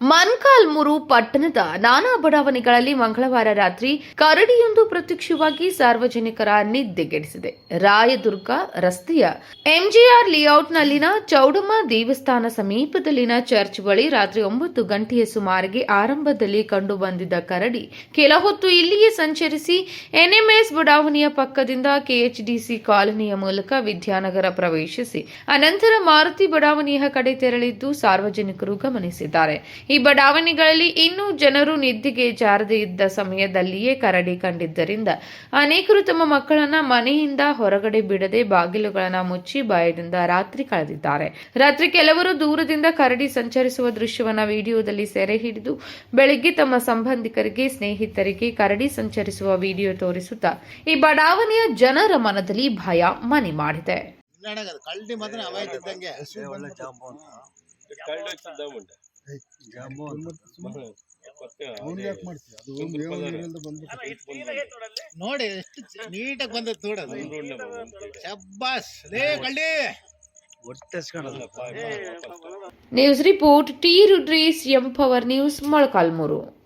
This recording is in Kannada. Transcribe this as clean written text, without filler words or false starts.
ಮೊಳಕಾಲ್ಮೂರು ಪಟ್ಟಣದ ನಾನಾ ಬಡಾವಣೆಗಳಲ್ಲಿ ಮಂಗಳವಾರ ರಾತ್ರಿ ಕರಡಿಯೊಂದು ಪ್ರತ್ಯಕ್ಷವಾಗಿ ಸಾರ್ವಜನಿಕರ ನಿದ್ದೆಗೆಡಿಸಿದೆ. ರಾಯದುರ್ಗ ರಸ್ತೆಯ ಎಂಜಿಆರ್ ಲೇಔಟ್ನಲ್ಲಿನ ಚೌಡಮ್ಮ ದೇವಸ್ಥಾನ ಸಮೀಪದಲ್ಲಿನ ಚರ್ಚ್ ಬಳಿ ರಾತ್ರಿ 9 ಗಂಟೆಯ ಸುಮಾರಿಗೆ ಆರಂಭದಲ್ಲಿ ಕಂಡುಬಂದಿದ್ದ ಕರಡಿ ಕೆಲ ಹೊತ್ತು ಇಲ್ಲಿಯೇ ಸಂಚರಿಸಿ ಎನ್ಎಂಎಸ್ ಬಡಾವಣೆಯ ಪಕ್ಕದಿಂದ ಕೆಎಚ್ಡಿಸಿ ಕಾಲೋನಿಯ ಮೂಲಕ ವಿದ್ಯಾನಗರ ಪ್ರವೇಶಿಸಿ ಅನಂತರ ಮಾರುತಿ ಬಡಾವಣೆಯ ಕಡೆ ತೆರಳಿದ್ದು ಸಾರ್ವಜನಿಕರು ಗಮನಿಸಿದ್ದಾರೆ. ಈ ಬಡಾವಣೆಗಳಲ್ಲಿ ಇನ್ನೂ ಜನರು ನಿದ್ದೆಗೆ ಜಾರದೆ ಇದ್ದ ಸಮಯದಲ್ಲಿಯೇ ಕರಡಿ ಕಂಡಿದ್ದರಿಂದ ಅನೇಕರು ತಮ್ಮ ಮಕ್ಕಳನ್ನ ಮನೆಯಿಂದ ಹೊರಗಡೆ ಬಿಡದೆ ಬಾಗಿಲುಗಳನ್ನು ಮುಚ್ಚಿ ಭಯದಿಂದ ರಾತ್ರಿ ಕಳೆದಿದ್ದಾರೆ. ರಾತ್ರಿ ಕೆಲವರು ದೂರದಿಂದ ಕರಡಿ ಸಂಚರಿಸುವ ದೃಶ್ಯವನ್ನ ವಿಡಿಯೋದಲ್ಲಿ ಸೆರೆ ಹಿಡಿದು ಬೆಳಿಗ್ಗೆ ತಮ್ಮ ಸಂಬಂಧಿಕರಿಗೆ ಸ್ನೇಹಿತರಿಗೆ ಕರಡಿ ಸಂಚರಿಸುವ ವಿಡಿಯೋ ತೋರಿಸುತ್ತಾ ಈ ಬಡಾವಣೆಯ ಜನರ ಮನದಲ್ಲಿ ಭಯ ಮನೆ ಮಾಡಿದೆ. ನೋಡಿ ಎಷ್ಟು ನೀಟಾಗಿ ಬಂದದ್ದು ನೋಡೋದು. ಶಬ್ಬಾಸ್ ಲೇ ಕಳ್ಳಿ. ನ್ಯೂಸ್ ರಿಪೋರ್ಟ್ ಟಿ ರುಡ್ರೀಸ್ ಎಂಪವರ್ ನ್ಯೂಸ್ ಮೊಳಕಾಲ್ಮೂರು.